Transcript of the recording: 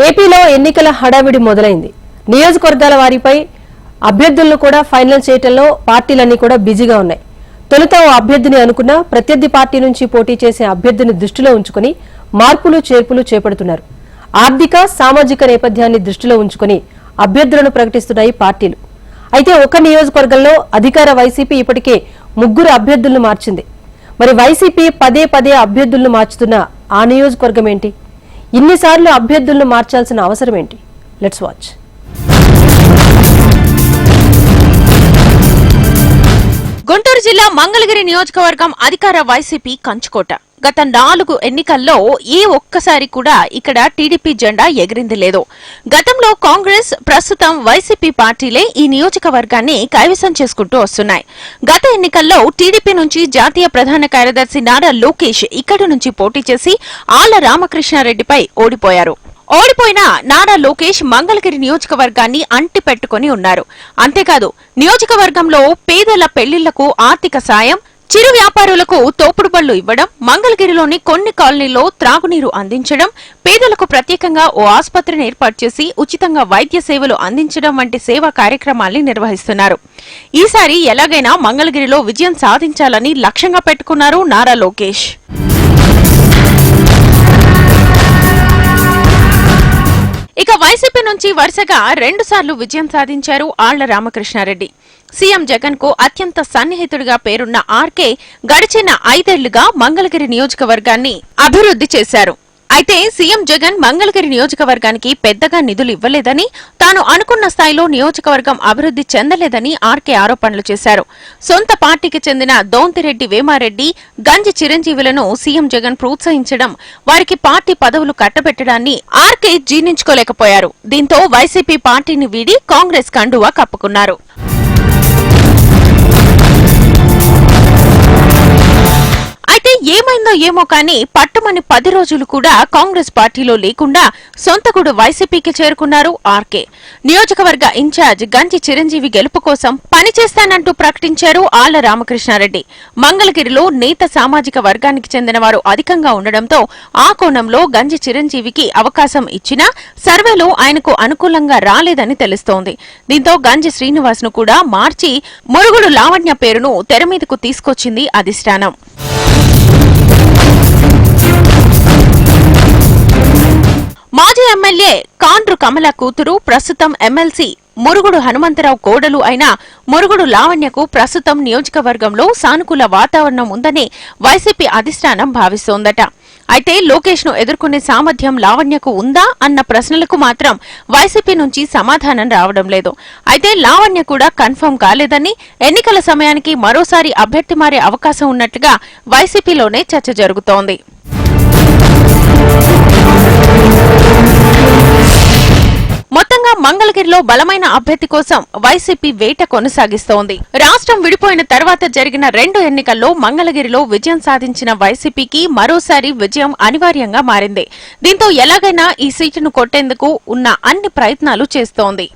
ఏపీలో ఎన్నికల హడావిడి మొదలైంది. నియోజకవర్గాల వారిపై అభ్యర్థులను కూడా ఫైనల్ చేయడంలో పార్టీలన్నీ కూడా బిజీగా ఉన్నాయి. తొలుత ఓ అభ్యర్థిని అనుకున్న ప్రత్యర్థి పార్టీ నుంచి పోటీ చేసే అభ్యర్థిని దృష్టిలో ఉంచుకుని మార్పులు చేర్పులు చేపడుతున్నారు. ఆర్థిక సామాజిక నేపథ్యాన్ని దృష్టిలో ఉంచుకుని అభ్యర్థులను ప్రకటిస్తున్నాయి పార్టీలు. అయితే ఒక నియోజకవర్గంలో అధికార వైసీపీ ఇప్పటికే 3 అభ్యర్థులను మార్చింది. మరి వైసీపీ పదే పదే అభ్యర్థులను మార్చుతున్న ఆ నియోజకవర్గం ఏంటి? ఇన్నిసార్లు అభ్యర్థులను మార్చాల్సిన అవసరం ఏంటి? Let's watch. గుంటూరు జిల్లా మంగళగిరి నియోజకవర్గం అధికార వైసీపీ కంచుకోట. గత 4 ఎన్నికల్లో ఏ ఒక్కసారి కూడా ఇక్కడ టీడీపీ జెండా ఎగిరింది లేదు. గతంలో కాంగ్రెస్, ప్రస్తుతం వైసీపీ పార్టీలే ఈ నియోజకవర్గాన్ని కైవసం చేసుకుంటూ వస్తున్నాయి. గత ఎన్నికల్లో టీడీపీ నుంచి జాతీయ ప్రధాన కార్యదర్శి నారా లోకేష్ ఇక్కడి నుంచి పోటీ చేసి ఆళ్ల రామకృష్ణారెడ్డిపై ఓడిపోయారు. ఓడిపోయిన నారా లోకేష్ మంగళగిరి నియోజకవర్గాన్ని అంటి పెట్టుకుని ఉన్నారు. అంతేకాదు నియోజకవర్గంలో పేదల పెళ్లిళ్లకు ఆర్థిక సాయం, చిరు వ్యాపారులకు తోపుడు బళ్లు ఇవ్వడం, మంగళగిరిలోని కొన్ని కాలనీల్లో త్రాగునీరు అందించడం, పేదలకు ప్రత్యేకంగా ఓ ఆసుపత్రిని ఏర్పాటు చేసి ఉచితంగా వైద్య సేవలు అందించడం వంటి సేవా కార్యక్రమాల్ని నిర్వహిస్తున్నారు. ఈసారి ఎలాగైనా మంగళగిరిలో విజయం సాధించాలని లక్ష్యంగా పెట్టుకున్నారు నారా లోకేష్. ఇక వైసీపీ నుంచి వరుసగా 2 సార్లు విజయం సాధించారు ఆళ్ల రామకృష్ణారెడ్డి. సీఎం జగన్ కు అత్యంత సన్నిహితుడిగా పేరున్న ఆర్కే గడిచిన 5 ఏళ్లుగా మంగళగిరి నియోజకవర్గాన్ని అభివృద్ధి చేశారు. అయితే సీఎం జగన్ మంగళగిరి నియోజకవర్గానికి పెద్దగా నిధులు ఇవ్వలేదని, తాను అనుకున్న స్థాయిలో నియోజకవర్గం అభివృద్ధి చెందలేదని ఆర్కే ఆరోపణలు చేశారు. సొంత పార్టీకి చెందిన దోంతిరెడ్డి వేమారెడ్డి, గంజి చిరంజీవులను సీఎం జగన్ ప్రోత్సహించడం, వారికి పార్టీ పదవులు కట్టబెట్టడాన్ని ఆర్కే జీర్ణించుకోలేకపోయారు. దీంతో వైసీపీ పార్టీని వీడి కాంగ్రెస్ కండువా కప్పుకున్నారు. అయితే ఏమైందో ఏమో కానీ పట్టుమని 10 రోజులు కూడా కాంగ్రెస్ పార్టీలో లేకుండా సొంతగూడు వైసీపీకి చేరుకున్నారు ఆర్కే. నియోజకవర్గ ఇన్ఛార్జ్ గంజి చిరంజీవి గెలుపు కోసం పనిచేస్తానంటూ ప్రకటించారు ఆళ్ల రామకృష్ణారెడ్డి. మంగళగిరిలో నేత సామాజిక వర్గానికి చెందిన వారు అధికంగా ఉండడంతో ఆ కోణంలో గంజి చిరంజీవికి అవకాశం ఇచ్చినా సర్వేలో ఆయనకు అనుకూలంగా రాలేదని తెలుస్తోంది. దీంతో గంజి శ్రీనివాస్ ను కూడా మార్చి మురుగుడు లావణ్య పేరును తెరమీదకు తీసుకొచ్చింది అధిష్టానం. మాజీ ఎమ్మెల్యే కాండ్రు కమల కూతురు, ప్రస్తుతం ఎమ్మెల్సీ మురుగుడు హనుమంతరావు కోడలు అయిన మురుగుడు లావణ్యకు ప్రస్తుతం నియోజకవర్గంలో సానుకూల వాతావరణం ఉందని వైసీపీ అధిష్టానం భావిస్తోందట. అయితే లోకేష్ ను ఎదుర్కొనే సామర్థ్యం లావణ్యకు ఉందా అన్న ప్రశ్నలకు మాత్రం వైసీపీ నుంచి సమాధానం రావడం లేదు. అయితే లావణ్య కూడా కన్ఫర్మ్ కాలేదని, ఎన్నికల సమయానికి మరోసారి అభ్యర్థి మారే అవకాశం ఉన్నట్టుగా వైసీపీలోనే చర్చ జరుగుతోంది. మొత్తంగా మంగళగిరిలో బలమైన అభ్యర్థి కోసం వైసీపీ వేట కొనసాగిస్తోంది. రాష్ట్రం విడిపోయిన తర్వాత జరిగిన 2 ఎన్నికల్లో మంగళగిరిలో విజయం సాధించిన వైసీపీకి మరోసారి విజయం అనివార్యంగా మారింది. దీంతో ఎలాగైనా ఈ సీటును కొట్టేందుకు ఉన్న అన్ని ప్రయత్నాలు చేస్తోంది.